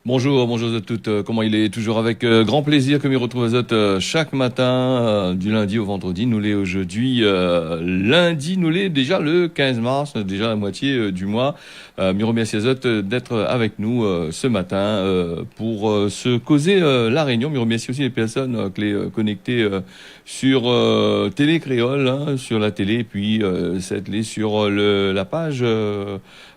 Bonjour, bonjour à toutes. Comment il est? Toujours avec grand plaisir que me retrouve à Zot chaque matin, du lundi au vendredi. Nous l'est aujourd'hui, lundi, nous l'est déjà le 15 mars, déjà la moitié du mois. Me remercie à Zot d'être avec nous ce matin pour se causer la réunion. Me remercie aussi les personnes qui les connectées sur Télé Créole, hein, sur la télé, puis cette les sur la page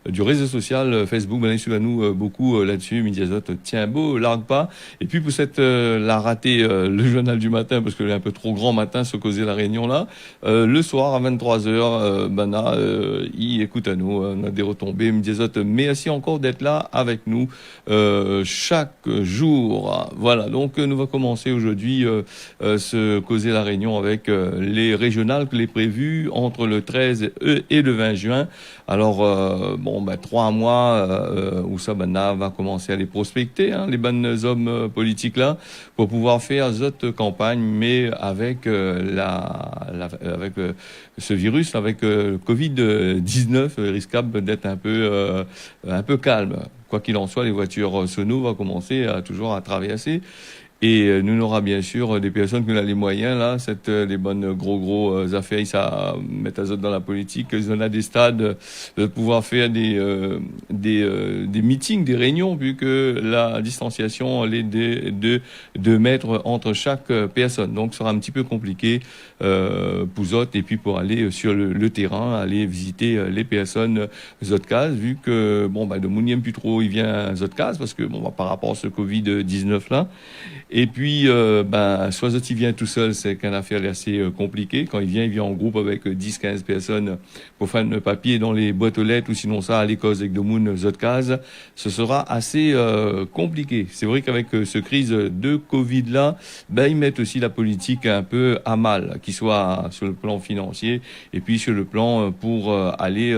du réseau social Facebook. Ben, suivez nous beaucoup là-dessus. Midi Azot, tiens beau, largue pas. Et puis pour cette la rater le journal du matin parce que est un peu trop grand matin se causer la réunion là. Le soir à 23h, Bana, il écoute à nous, on a des retombées. Midi Azot, merci encore d'être là avec nous chaque jour. Voilà, donc nous va commencer aujourd'hui se causer la réunion avec les régionales que les prévues entre le 13 et le 20 juin. Alors, bon, 3 mois où ça, va commencer à les prospecter, hein, les bonnes hommes politiques là, pour pouvoir faire cette campagne, mais avec avec ce virus, avec Covid-19, risquable d'être un peu calme. Quoi qu'il en soit, les voitures sono vont commencer à toujours à traverser. Et nous n'aura bien sûr des personnes qui ont les moyens là, les bonnes gros affaires, ça mettre à autres dans la politique, ils ont des stades de pouvoir faire des meetings, des réunions, vu que la distanciation elle est de 2 mètres entre chaque personne. Donc, ce sera un petit peu compliqué pour autres et puis pour aller sur le terrain, aller visiter les personnes Zotcas, vu que de mounième plus trop il vient Zotcas parce que par rapport à ce Covid-19 là. Et puis, soit il vient tout seul, c'est qu'une affaire assez compliquée. Quand il vient en groupe avec 10-15 personnes pour faire un papier dans les boîtes aux lettres ou sinon ça à l'école avec de Moon, Zotcas, ce sera assez compliqué. C'est vrai qu'avec ce crise de Covid là, ils mettent aussi la politique un peu à mal, qu'il soit sur le plan financier et puis sur le plan pour aller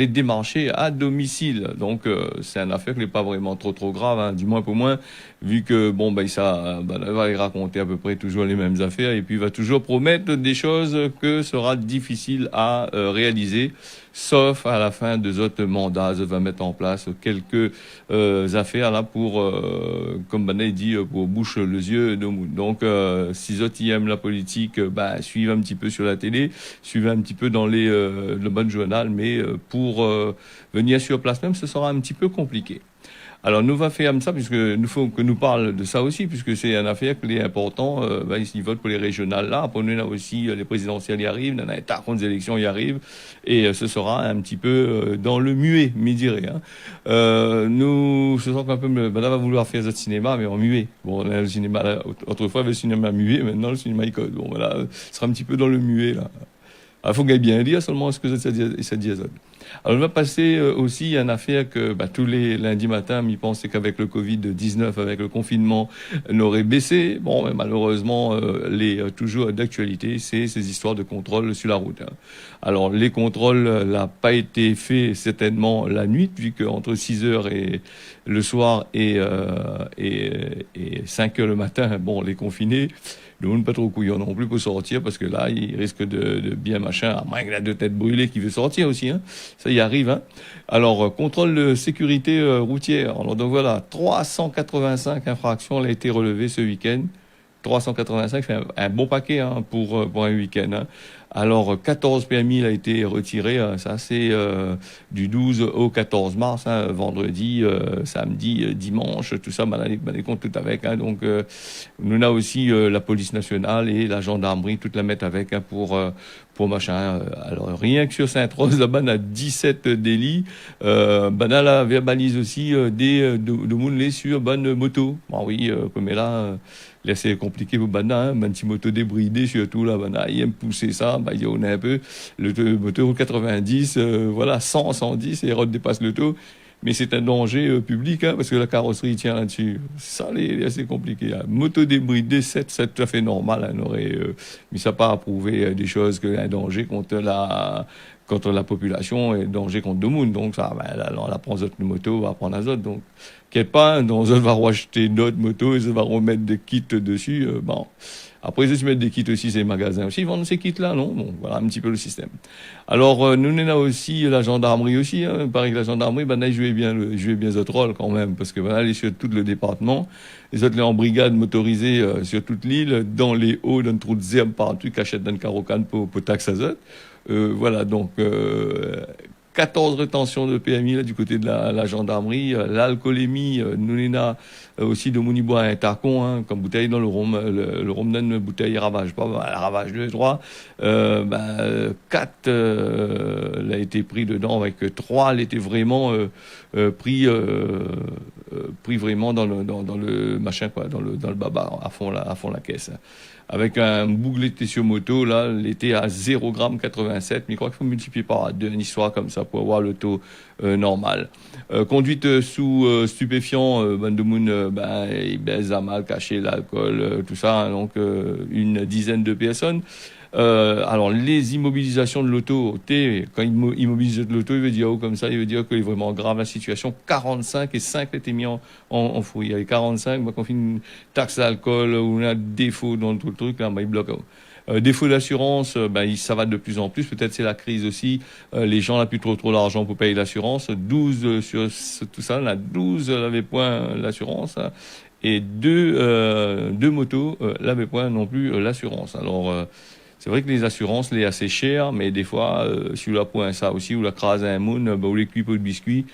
démarcher à domicile. Donc c'est une affaire qui n'est pas vraiment trop grave, hein, du moins pour moins, vu que il va les raconter à peu près toujours les mêmes affaires et puis il va toujours promettre des choses que sera difficile à réaliser, sauf à la fin de autres mandats, il va mettre en place quelques affaires là pour comme il dit pour bouche les yeux de monde. Donc si autres aiment la politique, suivez un petit peu sur la télé, suivez un petit peu dans le bon journal, mais pour venir sur place même, ce sera un petit peu compliqué. Alors, nous va faire comme ça, puisque nous faut que nous parle de ça aussi, puisque c'est une affaire qui est important. Ils votent pour les régionales là. Après, nous, là aussi, les présidentielles y arrivent, les contre les élections y arrivent, et ce sera un petit peu dans le muet, me dirais. Hein. Nous, ce sera un peu, là, va vouloir faire ce cinéma, mais en muet. Bon, là, le cinéma, là, autrefois, le cinéma muet, maintenant, le cinéma icône. Bon, voilà, ce sera un petit peu dans le muet, là. Il faut bien dire seulement ce que ça dit. Alors, on va passer aussi à une affaire que tous les lundis matins, m'y pensaient qu'avec le Covid-19, avec le confinement, n'aurait baissé. Bon, mais malheureusement, toujours d'actualité, c'est ces histoires de contrôle sur la route. Hein. Alors, les contrôles n'ont pas été faits certainement la nuit, vu qu'entre 6 heures et le soir et 5 heures le matin, les confinés, le monde pas trop couillon non plus pour sortir parce que là, il risque de bien machin, à moins qu'il a 2 têtes brûlées qui veut sortir aussi, hein. Ça y arrive, hein. Alors, contrôle de sécurité routière. Alors, donc voilà, 385 infractions ont été relevées ce week-end. 385, c'est un bon paquet, hein, pour un week-end, hein. Alors, 14 permis a été retiré, ça c'est du 12 au 14 mars, hein, vendredi, samedi, dimanche, tout ça, les comptes tout avec. Hein, donc, nous avons aussi la police nationale et la gendarmerie, toute la mettre avec, hein, pour machin. Alors, rien que sur Sainte-Rose, là-bas, on a 17 délits. Là, verbalise aussi de monde sur bonne moto. Bon, oui, comme là... Là, c'est compliqué pour Bana, hein, un petit moto débridé, surtout, là, il aime pousser ça, on a un peu, le moteur 90, 100, 110, et il dépasse le taux. Mais c'est un danger public, hein, parce que la carrosserie tient là-dessus. Ça, c'est assez compliqué. Hein. Moto débridé, c'est tout à fait normal, hein, mais ça n'a pas approuvé des choses qu'un danger contre la population et danger contre le monde. Donc, ça, là, on la prend d'autres motos, on va prendre un autre. Donc, quelque part, on va racheter d'autres motos et on va remettre des kits dessus. Après, ils mettent des kits aussi, ces magasins aussi, ils vendent ces kits-là, non? Bon, voilà un petit peu le système. Alors, nous, on a aussi la gendarmerie aussi, hein. Il paraît que la gendarmerie, ben, là, ils jouaient bien ce rôle quand même, parce que, voilà, elle est sur tout le département. Les autres, les en brigade motorisée, sur toute l'île, dans les hauts, dans le trou de zerbe, partout, cachette dans le carrocan pour taxe azote. Voilà, donc, 14 rétentions de PMI là du côté de la gendarmerie, l'alcoolémie, nous on a aussi de Mounibois un tacon, hein, comme bouteille dans le rhum, le rhum donne bouteille ravage pas, bah, elle ravage 2, 3, 4 l'a été pris dedans avec 3 elle était vraiment pris vraiment dans le machin quoi, dans le baba à fond la caisse. Hein. Avec un bouglé sur moto, là, il était à 0,87 g, mais je crois qu'il faut multiplier par 2, une histoire comme ça pour avoir le taux normal. Conduite sous stupéfiant, ben de moun, ben, il baise à mal, caché l'alcool, tout ça, hein, donc une dizaine de personnes. Alors les immobilisations de l'auto, quand il immobilise de l'auto, il veut dire comme ça, il veut dire qu'il est vraiment grave la situation. 45 et 5 étaient mis en fouille. Il y a 45, bah, quand on fait une taxe d'alcool ou un défaut dans tout le truc, là, bah, il bloque. Défaut d'assurance, ça va de plus en plus. Peut-être c'est la crise aussi. Les gens n'ont plus trop d'argent pour payer l'assurance. 12 sur tout ça, là, 12 n'avaient point l'assurance. Hein, et deux motos n'avaient point non plus l'assurance. Alors c'est vrai que les assurances, les assez chères, mais des fois, si vous la point ça aussi, ou la crase à un moun, ou les cuits de biscuits,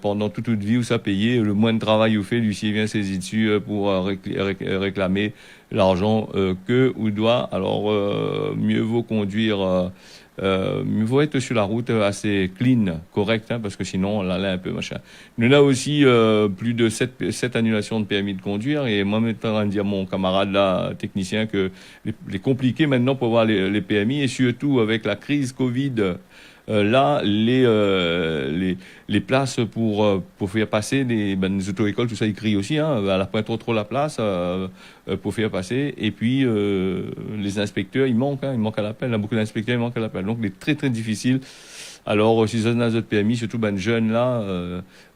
pendant toute vie, où ça payé, le moins de travail vous fait, l'huissier vient saisir dessus pour réclamer l'argent que ou doit. Alors, mieux vaut conduire, mieux vaut être sur la route assez clean, correct, hein, parce que sinon, là, un peu machin. Nous avons aussi plus de 7 annulations de permis de conduire, et moi, maintenant, dire à mon camarade là, technicien, que les compliqués maintenant pour avoir les PMI, et surtout avec la crise Covid. Là, les places pour faire passer les auto-écoles, tout ça, ils crient aussi, hein, à la pointe trop la place pour faire passer. Et puis, les inspecteurs, ils manquent à l'appel. Beaucoup d'inspecteurs, ils manquent à l'appel. Donc, il est très, très difficile. Alors, si vous avez un PMI, surtout jeunes là,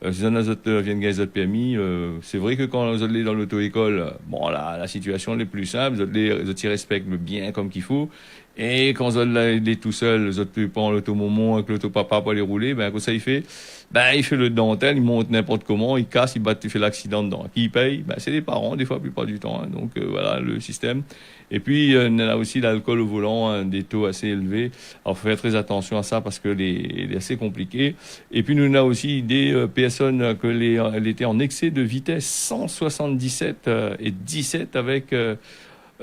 si vous avez viennent gagner votre PMI, c'est vrai que quand vous allez dans l'auto-école, bon, la situation est plus simple, vous y respectent bien comme qu'il faut. Et quand vous allez tout seul, vous êtes prendre l'auto-momon avec l'auto-papa pour aller rouler, ben, qu'est-ce qu'il fait? Ben, il fait le dentelle, il monte n'importe comment, il casse, il fait l'accident dedans. Qui paye? Ben, c'est les parents, des fois, la plupart du temps, hein. Donc, voilà, le système. Et puis, on a aussi l'alcool au volant, hein, des taux assez élevés. Alors, faut faire très attention à ça parce que il est assez compliqué. Et puis, nous, on a aussi des personnes elle était en excès de vitesse 177 et 17 avec,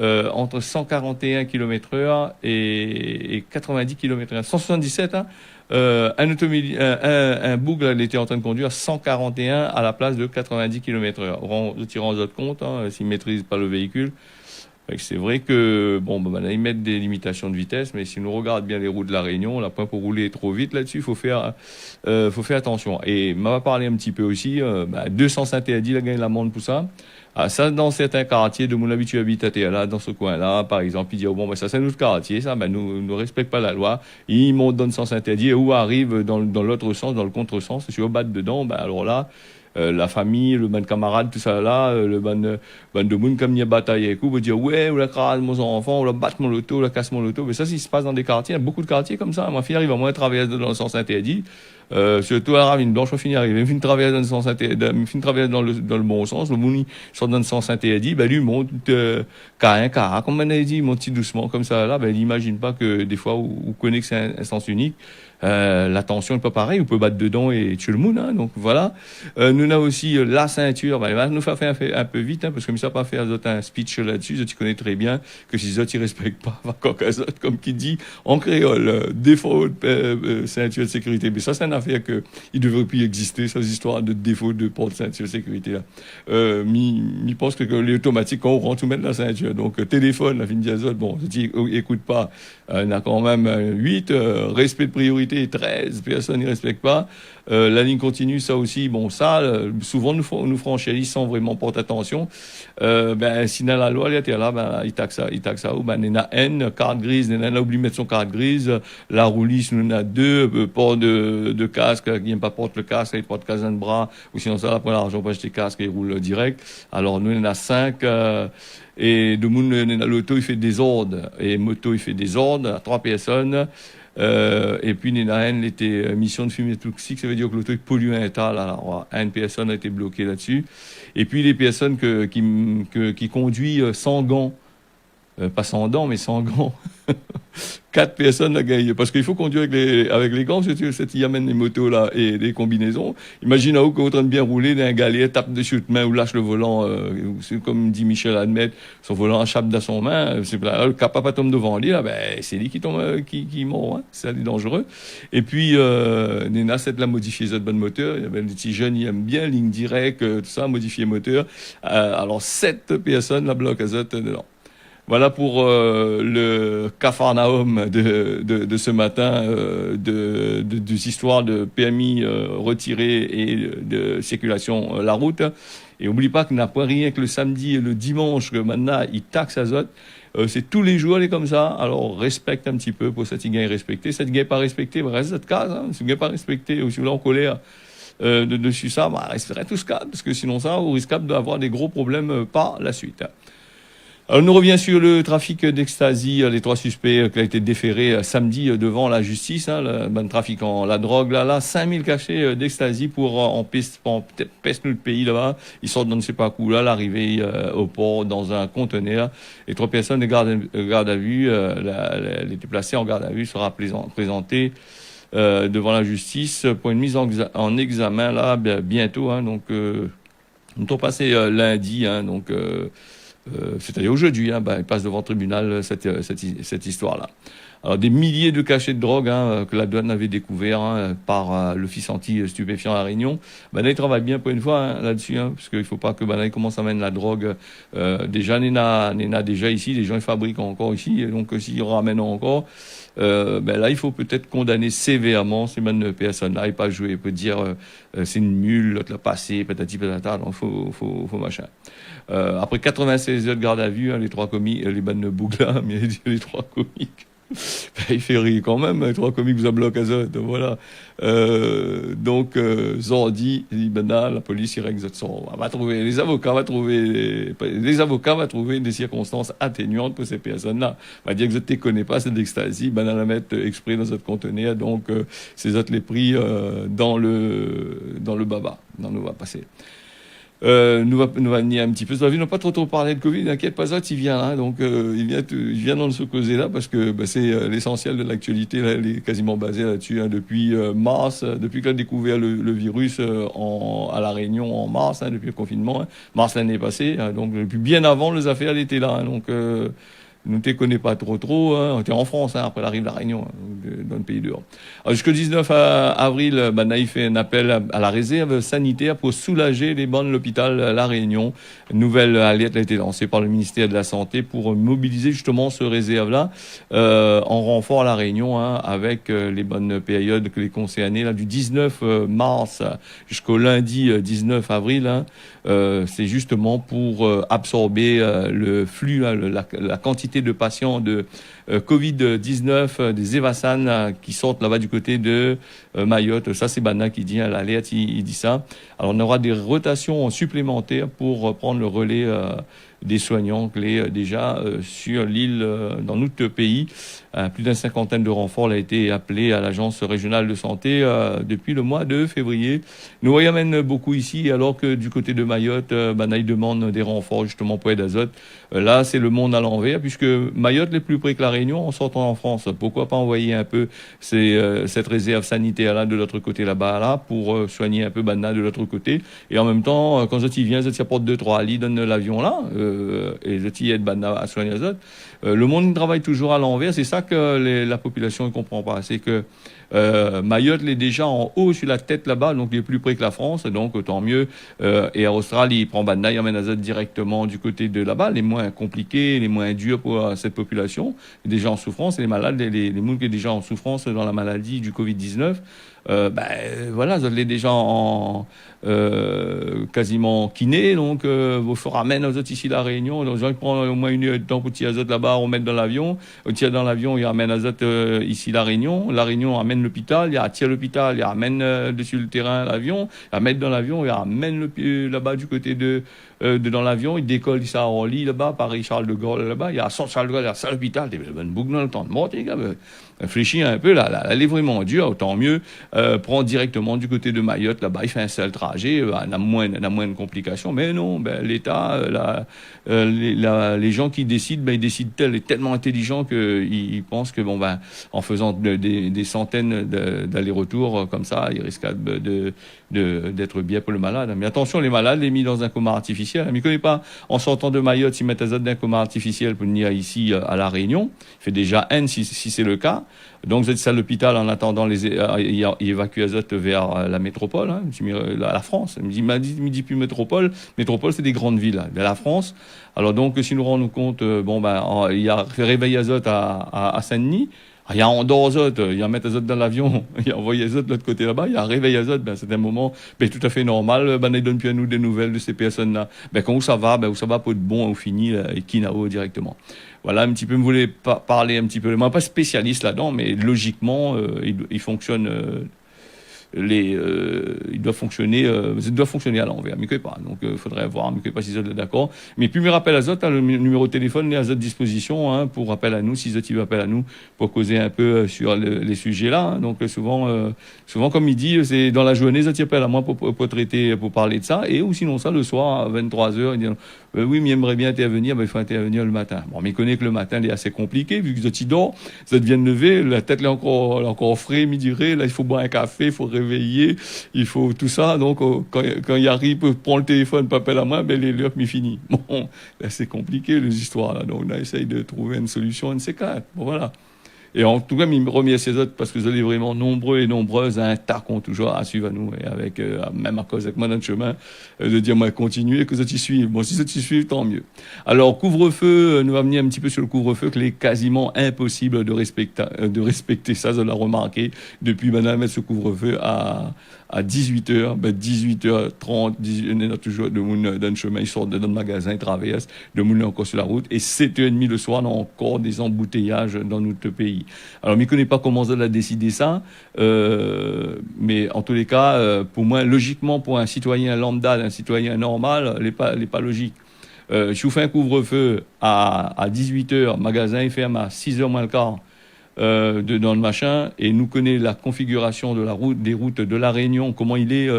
entre 141 km/h et 90 km/h. 177, hein, un bougle, elle était en train de conduire 141 à la place de 90 km/h. En tirant votre compte, hein, s'ils ne maîtrisent pas le véhicule. C'est vrai que, là, ils mettent des limitations de vitesse, mais si on regarde bien les routes de la Réunion, là, pour rouler trop vite là-dessus, faut faire attention. Et on va parler un petit peu aussi, 200 interdits, la gagne l'amende pour ça. Ah, ça, dans certains quartiers de mon habitude habitateur, là, dans ce coin-là, par exemple, ils disent, ça, c'est notre quartier, ça, nous ne respectent pas la loi. Ils montent dans le sens interdit, et où arrive dans l'autre sens, dans le contre-sens, si on bat dedans, alors là, la famille, le ban de camarades, tout ça là, le ban de moun comme il y a bataille avec vous, vous dire ouais, ou la crase mon enfant, ou la batte mon loto, ou la casse mon loto. Mais ça, ça se passe dans des quartiers, il y a beaucoup de quartiers comme ça. Ma fille arrive à moins travailler dans le sens interdit. Surtout à Ravine Blanche, on finit arriver. Fin de travailler dans le sens interdit, fin de travailler dans le bon sens. Le mouni sort dans le sens interdit, lui monte, K1, comme on a dit, monte petit doucement, comme ça là, il n'imagine pas que des fois, vous connaissez que c'est un sens unique. La tension n'est pas pareille, on peut battre dedans et tuer le monde, hein, donc voilà. Nous avons aussi la ceinture, il va nous faire un peu vite, hein, parce que ça pas faire un speech là-dessus, tu connais très bien que si les autres ils respectent pas, comme qui dit en créole, défaut de ceinture de sécurité, mais ça c'est une affaire que il devrait plus exister, ces histoires de défaut de port de ceinture de sécurité là. Je pense que les automatiques quand on rentre tout mettre la ceinture, donc téléphone, la fin diazole, je dis écoute pas, on a quand même 8, respect de priorité 13, personne n'y respecte pas. La ligne continue, ça aussi, bon, ça, souvent nous franchissent sans vraiment porter attention. Si dans la loi, il était là, il taxe ça, ou il y a une carte grise, il y a oublié de mettre son carte grise, la roulisse, nous en a deux, port de casque, qui n'aime pas porte le casque, il porte casque de bras, ou sinon ça, après l'argent pour acheter casque, il roule direct. Alors, nous, il y en a 5, et de monde, l'auto, il fait des ordres, et moto, il fait des ordres, à 3 personnes. Et puis, Ninaen était mission de fumée toxique, ça veut dire que l'auto pollue un état. Alors, une personne a été bloquée là-dessus. Et puis, les personnes qui conduisent sans gants, pas sans dents, mais sans gants. 4 personnes la gagné. Parce qu'il faut conduire avec les gants, c'est y amène les motos là et les combinaisons. Imagine à où qu'on est en train de bien rouler d'un galet, tape dessus de main ou lâche le volant, c'est comme dit Michel Admet, son volant échappe dans son main, c'est là, le capable tombe devant lui, là, c'est lui qui tombe, qui mord, hein, c'est dangereux. Et puis, Nena, c'est de la modifier cette bonne moteur, il y avait des petits jeunes, ils aiment bien, ligne directe, tout ça, modifier moteur. Alors, 7 personnes, la bloc azote dedans. Voilà pour le Capharnaüm de ce matin, des histoires de permis retirés et de circulation la route. Et oublie pas qu'il n'a pas rien que le samedi et le dimanche, que maintenant il taxe azote. C'est tous les jours, elle est comme ça. Alors respecte un petit peu pour cette gain respecté. Cette gain pas respecté, reste cette case. Hein. Si vous gain pas respecté, ou si vous l'avez en colère dessus ça, resterait tout ce cas, parce que sinon ça, vous risquez d'avoir des gros problèmes par la suite. Alors, on revient sur le trafic d'ecstasy, les 3 suspects qui ont été déférés samedi devant la justice, hein, le trafiquant, la drogue, là, 5000 cachets d'ecstasy pour peste nous le pays, là-bas. Ils sortent dans ne sais pas où, là, l'arrivée au port dans un conteneur. Les 3 personnes de garde à vue, elle était placée en garde à vue, sera présentée devant la justice pour une mise en examen, là, bientôt, hein, donc, nous sommes passés lundi, hein, donc, c'est-à-dire aujourd'hui, hein, il passe devant le tribunal cette histoire-là. Alors, des milliers de cachets de drogue que la douane avait découvert par l'office anti-stupéfiant à Réunion. Là, il travaille bien pour une fois là-dessus, parce qu'il ne faut pas que là, il commence à mettre la drogue. Déjà, Néna déjà ici, les gens ils fabriquent encore ici, et donc s'ils ramènent encore, là, il faut peut-être condamner sévèrement ces personnes-là et pas jouer. Il peut dire c'est une mule, l'autre l'a passé, patati patata, donc faut machin. Après 96 heures de garde à vue, les 3 commis, les bonnes boucles là, mais les 3 comiques. Il fait rire quand même, les 3 comiques vous a bloqué azote, voilà. Zordi, la police, il règle va trouver, les avocats va trouver des circonstances atténuantes pour ces personnes-là. Va dire que je ne te connais pas, c'est de l'ecstasy, la mettre exprès dans notre conteneur, donc, ces autres les pris, dans le baba. Non, nous va passer. Nous va venir un petit peu. Nous n'a pas trop parlé de Covid, n'inquiète pas, ça, il vient, hein, donc, il vient dans ce causer là parce que, c'est l'essentiel de l'actualité, là, elle est quasiment basée là-dessus, hein, depuis mars, depuis qu'on a découvert le virus à La Réunion en mars, hein, depuis le confinement, hein, mars l'année passée, hein, donc, depuis bien avant, les affaires, elles étaient là, hein, donc, nous ne te connais pas trop, hein. On était en France, hein, après l'arrivée de la Réunion, hein, dans le pays dehors. Alors, jusqu'au 19 avril, Naïf fait un appel à la réserve sanitaire pour soulager les bancs de l'hôpital La Réunion. Une nouvelle alerte a été lancée par le ministère de la Santé pour mobiliser justement ce réserve-là, en renfort à La Réunion, hein, avec les bonnes périodes que les concernés, là, du 19 mars jusqu'au lundi 19 avril, hein, c'est justement pour absorber le flux, hein, la quantité de patients de Covid-19, des Evasan qui sortent là-bas du côté de Mayotte. Ça, c'est Bana qui dit, hein, l'alerte, il dit ça. Alors, on aura des rotations supplémentaires pour prendre le relais des soignants clés déjà sur l'île dans notre pays. Plus d'une 50aine de renforts a été appelé à l'agence régionale de santé depuis le mois de février. Nous y amène beaucoup ici, alors que du côté de Mayotte, ils demandent des renforts justement pour aide d'azote. Là, c'est le monde à l'envers, puisque Mayotte est plus près que la Réunion en sortant en France. Pourquoi pas envoyer un peu cette réserve sanitaire là de l'autre côté là-bas là pour soigner un peu Bana de l'autre côté. Et en même temps, quand je viens, je apporte 2-3 lits, donne l'avion là, et je aide Bana à soigner les autres. Le monde travaille toujours à l'envers. C'est ça que la population ne comprend pas. C'est que Mayotte est déjà en haut sur la tête là-bas, donc il est plus près que la France, donc autant mieux. Et à Australie, il prend Bandai, il emmène Azot directement du côté de là-bas, les moins compliqués, les moins durs pour cette population, déjà en souffrance, et les malades, les gens qui sont déjà en souffrance dans la maladie du Covid-19. Voilà, ça l'est déjà en quasiment kiné, donc vous ramène aux autres ici la Réunion, les gens qui prennent au moins une heure de temps pour tirer Azot là-bas, on met dans l'avion, on tire dans l'avion, il ramène Azot ici la Réunion amène l'hôpital, il tire l'hôpital, il ramène dessus le terrain l'avion, il ramène dans l'avion, il ramène là-bas du côté de dans l'avion, il décolle ça à Orly là-bas, Paris Charles de Gaulle là-bas, il y a Charles de Gaulle, il y a ça l'hôpital, il y a une boucle dans le temps de mort, les gars, réfléchis un peu, là, elle est vraiment dure, autant mieux, prend directement du côté de Mayotte, là-bas, il fait un seul trajet, la moindre complication, mais non, l'État, les gens qui décident, ils décident tellement intelligents qu'ils pensent que, en faisant des centaines d'allers-retours comme ça, ils risquent d'être bien pour le malade. Mais attention, les malades, les mis dans un coma artificiel. Je ne connais pas, en sortant de Mayotte, s'ils mettent Azot d'un coma artificiel pour venir ici à La Réunion. Il fait déjà N si c'est le cas. Donc, vous êtes à l'hôpital en attendant il évacue Azot vers la métropole, la France. Il me dit plus métropole. Métropole, c'est des grandes villes, de la France. Alors, donc, si nous rendons compte, il y a réveil Azot à Saint-Denis. Il y a Andorre Azot, il y a mettre Azot dans l'avion, il y a envoyé Azot de l'autre côté là-bas, il y a réveil Azot, c'est un moment tout à fait normal, ils donnent plus à nous des nouvelles de ces personnes-là. Où ça va pour être bon ou fini, et Kinao directement. Voilà, un petit peu, je voulais parler un petit peu, moi pas spécialiste là-dedans, mais logiquement, il fonctionne... il doit fonctionner à l'envers, mais pas. Donc, faudrait voir, mais pas si vous êtes d'accord. Mais puis, me rappelle Azot, le numéro de téléphone est à votre disposition, pour rappel à nous, si Azot veut appel à nous, pour causer un peu sur les sujets là. Donc, souvent, comme il dit, c'est dans la journée, Azot appelle à moi pour traiter, pour parler de ça, ou sinon ça, le soir, à 23h, il dit, oui, mais il aimerait bien intervenir, il faut intervenir le matin. Bon, mais il connaît que le matin, il est assez compliqué, vu que Azot dort, Azot vient de lever, la tête, elle est encore frais, midi, là, il faut boire un café, il faut réveiller, il faut tout ça. Donc, quand il arrive, prend le téléphone, pas appelle à moi, les l'heure m'y finit. Bon, là, c'est compliqué, les histoires, là. Donc, on essaye de trouver une solution, une C4. Bon, voilà. Et en tout cas, il me remercie les autres parce que vous allez vraiment nombreux et nombreuses à un tacon toujours à suivre à nous et avec, même à cause avec moi dans le chemin, de dire, moi, continuez, que vous y suivez. Bon, si vous y suivez, tant mieux. Alors, couvre-feu, nous va venir un petit peu sur le couvre-feu, qu'il est quasiment impossible de respecter ça, je l'ai remarqué, depuis maintenant mettre ce couvre-feu à 18h, 18h30, on a toujours de monde dans le chemin, ils sortent dans le magasin, ils traversent, de monde encore sur la route, et 7h30 le soir, on a encore des embouteillages dans notre pays. Alors, je ne connais pas comment ça a décidé ça, mais en tous les cas, pour moi, logiquement, pour un citoyen lambda, un citoyen normal, elle n'est pas logique. Si vous faites un couvre-feu à 18h, magasin il ferme à 6h moins le quart, dans le machin, et nous connaît la configuration de des routes de la Réunion, comment il est,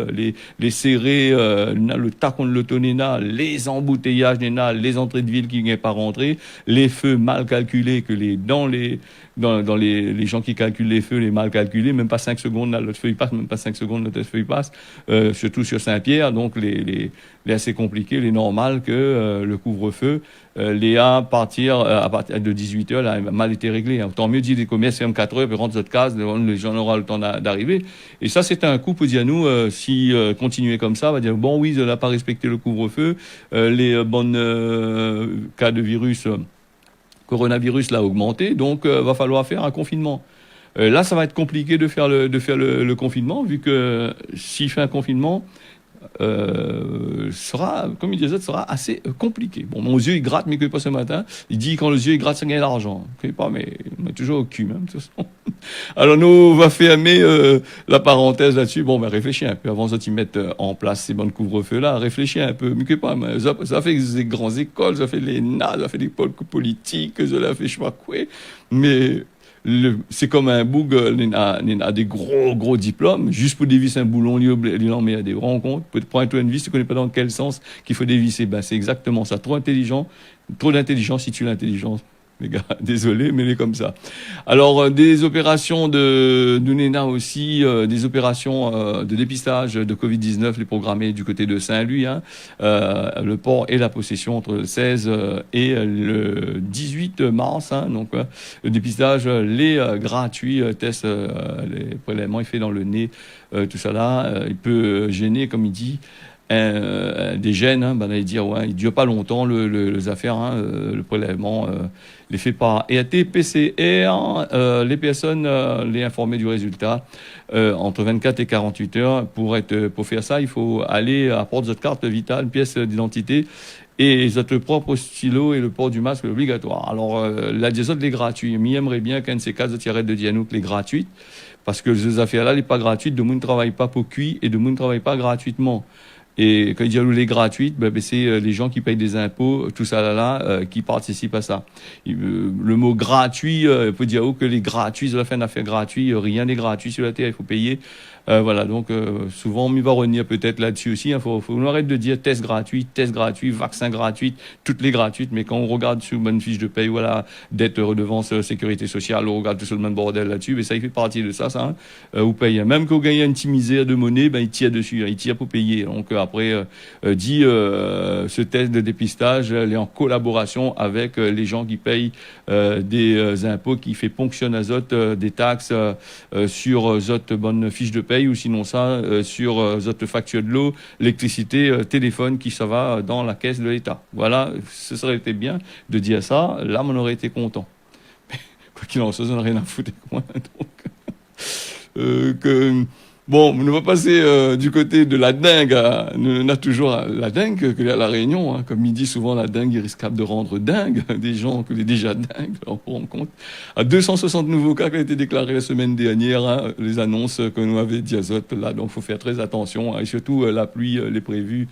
les serrés, le tacon de l'autonéna, les embouteillages, les entrées de ville qui n'est pas rentrées, les feux mal calculés, que dans les gens qui calculent les feux, les mal calculés, même pas 5 secondes, là, l'autre feu il passe, même pas 5 secondes, l'autre feu il passe, surtout sur Saint-Pierre, donc les assez compliqués, les normales que le couvre-feu, à partir de 18h, là, a mal été réglé. Autant mieux dire des commerces ferment 4h, puis rentrent votre case, les gens auront le temps d'arriver. Et ça, c'est un coup pour dire à nous, si continuer comme ça, on va dire, bon, oui, on n'a pas respecté le couvre-feu, les bonnes cas de virus, coronavirus l'a augmenté, donc va falloir faire un confinement. Là, ça va être compliqué de faire le confinement, vu que s'il fait un confinement, comme il disait, sera assez compliqué. Bon, mon yeux, il gratte, mais que pas ce matin. Il dit, quand les yeux, il gratte, ça gagne l'argent. Je sais pas, mais on est toujours au cul, même, de toute façon. Alors, nous, on va fermer la parenthèse là-dessus. Bon, réfléchis un peu. Avant de mettre en place ces bonnes couvre-feux-là, réfléchis un peu. Mais que pas, mais ça fait des grandes écoles, ça fait les NA, ça fait des pôles politiques, ça fait je sais pas quoi. Mais c'est comme un boug, il a des gros diplômes, juste pour dévisser un boulon, il en met à des rencontres. Pour prendre une vis, tu connais pas dans quel sens qu'il faut dévisser. C'est exactement ça. Trop d'intelligence, si tu l'intelligence. les gars, désolé, mais il est comme ça. Alors, des opérations nous Néna aussi, des opérations de dépistage de Covid-19, les programmées du côté de Saint-Louis, hein, le port et la possession entre le 16 et le 18 mars. Hein, donc, le dépistage, les gratuits tests, les prélèvements, il fait dans le nez, tout ça là, il peut gêner, comme il dit. Des gènes, hein, il dire ouais, il dure pas longtemps les affaires, hein, le prélèvement les fait par EAT, PCR, les personnes les informer du résultat entre 24 et 48 heures. Pour faire ça, il faut aller apporter votre carte vitale, pièce d'identité et votre propre stylo et le port du masque obligatoire. Alors la diesel est gratuite, mais j'aimerais bien qu'un de ces cas de arrête de dire nous que les gratuites, parce que ces affaires-là, les pas gratuites, de monde ne travaille pas pour cuit et de monde ne travaille pas gratuitement. Et quand il dit les gratuites, c'est les gens qui payent des impôts, tout ça là, qui participent à ça. Le mot gratuit, il faut dire que les gratuits, de la fin d'affaires gratuits, rien n'est gratuit sur la terre, il faut payer. Voilà, donc souvent on va revenir peut-être là-dessus aussi. Il faut arrêter de dire test gratuit, vaccin gratuit, toutes les gratuites. Mais quand on regarde sur une fiche de paye, voilà, dette, redevance, sécurité sociale, on regarde tout ce même bordel là-dessus. Mais ça, il fait partie de ça, hein. Vous payez. Même quand vous gagnez une petite misère de monnaie, il tire dessus, il tire pour payer. Donc après, ce test de dépistage, il est en collaboration avec les gens qui payent des impôts, qui fait ponction azote, des taxes sur zote bonne fiche de paye, ou sinon ça sur zote facture de l'eau, l'électricité, téléphone, qui ça va dans la caisse de l'État. Voilà, ce serait été bien de dire ça. Là, on aurait été content. Quoi qu'il en soit, on n'a rien à foutre avec moi. Donc, bon, on va passer du côté de la dingue. On a toujours la dingue que à la Réunion, hein. Comme il dit souvent, la dingue est risquable de rendre dingue des gens que les déjà dingues, on se rend compte. À 260 nouveaux cas qui ont été déclarés la semaine dernière, hein, les annonces que nous avait dit Azote, là, donc faut faire très attention, hein, et surtout la pluie, les prévus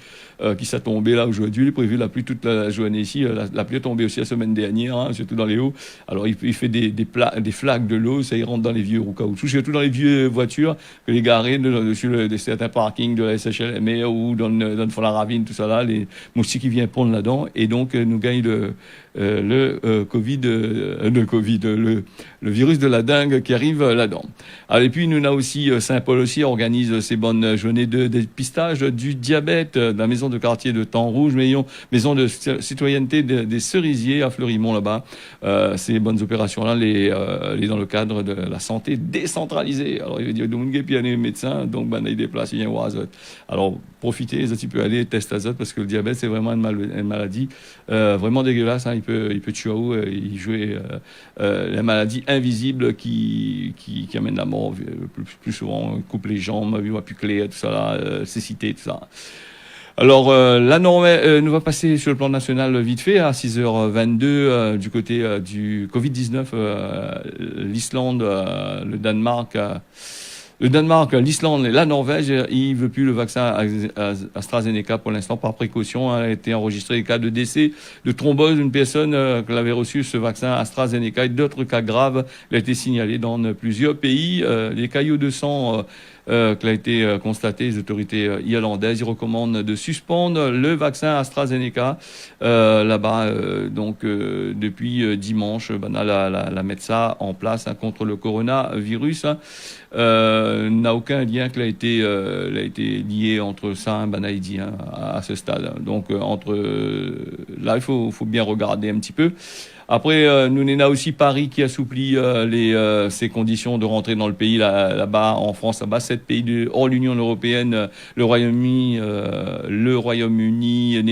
qui s'est tombée là aujourd'hui, les prévus la pluie toute la journée ici, la pluie est tombée aussi la semaine dernière, hein, surtout dans les hauts. Alors il fait des flaques de l'eau, ça y rentre dans les vieux roues caoutchouc, surtout dans les vieux voitures que les garés sur certains parkings de la SHLMR ou dans la ravine, tout ça là, les moustiques qui viennent pondre là-dedans, et donc nous gagne le virus de la dengue qui arrive là-dedans. Alors, et puis nous a aussi Saint-Paul aussi organise ces bonnes journées de dépistage du diabète, dans la maison de quartier de Temps-Rouge, maison de citoyenneté des Cerisiers à Fleurimont là-bas. Ces bonnes opérations là, les dans le cadre de la santé décentralisée. Alors il veut dire donc puis les médecins, donc il déplace, il y a un azote. Alors profitez, tu peux aller tester azote, parce que le diabète c'est vraiment une maladie vraiment dégueulasse, hein. Il peut tuer, il jouer la maladie invisible qui amène la mort plus souvent, coupe les jambes, il voit plus clair, tout ça là, cécité, tout ça. Alors, la Norvège, nous va passer sur le plan national vite fait à 6h22 du côté du Covid-19, l'Islande, le Danemark, l'Islande et la Norvège, ils ne veulent plus le vaccin AstraZeneca pour l'instant par précaution. A été enregistré des cas de décès, de thrombose d'une personne qui avait reçu ce vaccin AstraZeneca, et d'autres cas graves qui ont été signalés dans plusieurs pays. Les caillots de sang qui a été constaté, les autorités irlandaises, ils recommandent de suspendre le vaccin AstraZeneca là-bas. Donc depuis dimanche, la mettre ça en place, hein, contre le coronavirus. Hein. N'a aucun lien qui a été lié entre ça, il dit, hein, à ce stade. Donc là, il faut bien regarder un petit peu. Après, nous on a aussi Paris qui assouplit ses conditions de rentrer dans le pays là-bas, en France, là-bas, 7 pays hors l'Union européenne, le Royaume-Uni,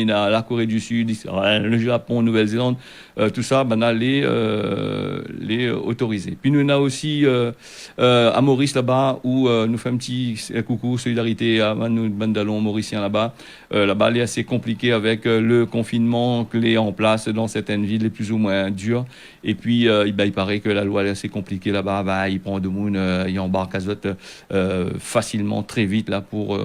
la Corée du Sud, Israël, le Japon, Nouvelle-Zélande, tout ça, les autoriser. Puis nous on a aussi à Maurice là-bas, où nous fait un petit coucou, solidarité à nous bandalons mauriciens là-bas. Là-bas, il est assez compliqué avec le confinement qu'il est en place dans certaines villes, les plus ou moins dures. Et puis, il paraît que la loi est assez compliquée là-bas. Il prend de monde, il embarque azote facilement, très vite là pour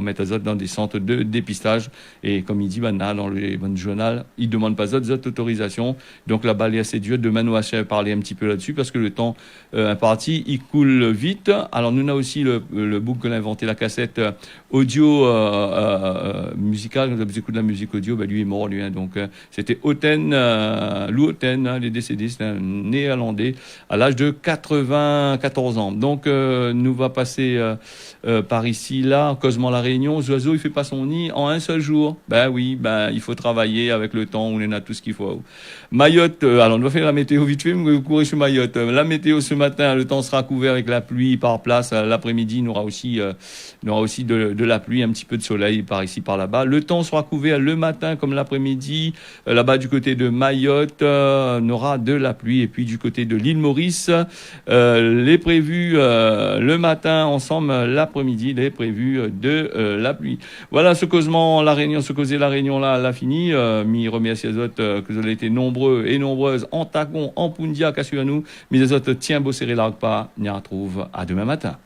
mettre azote dans des centres de dépistage. Et comme il dit, dans les bonnes journaux, il demande pas azote, autorisation. Donc là-bas, les assez dur. Demain, nous allons parler un petit peu là-dessus parce que le temps imparti, il coule vite. Alors, nous avons aussi le book qu'on a inventé, la cassette audio musicale. Nous avons écouté de la musique audio. Ben, lui est mort, lui. Hein. Donc, c'était Lou Oten, hein, les décédés, c'est un néerlandais à l'âge de 94 ans. Donc, nous va passer par ici, là, Cosement la Réunion. Ce oiseau, il fait pas son nid en un seul jour. Ben oui, ben il faut travailler avec le temps, on en a tout ce qu'il faut. Mayotte, alors on va faire la météo vite fait, vous courez sur Mayotte. La météo ce matin, le temps sera couvert avec la pluie par place. L'après-midi, on aura aussi de la pluie, un petit peu de soleil par ici, par là-bas. Le temps sera couvert le matin comme l'après-midi. Là-bas, du côté de Mayotte, on aura de la pluie. Et puis du côté de l'île Maurice, les prévus le matin ensemble, l'après-midi, les prévus de la pluie. Voilà ce causement la Réunion, ce causer la Réunion là, l'a fini. Mi remercie les autres que vous avez été nombreux et nombreuses en Tagon, en Pundia, Kassuanou. Mais les autres, tiens, beau serré là pas, n'y retrouve à demain matin.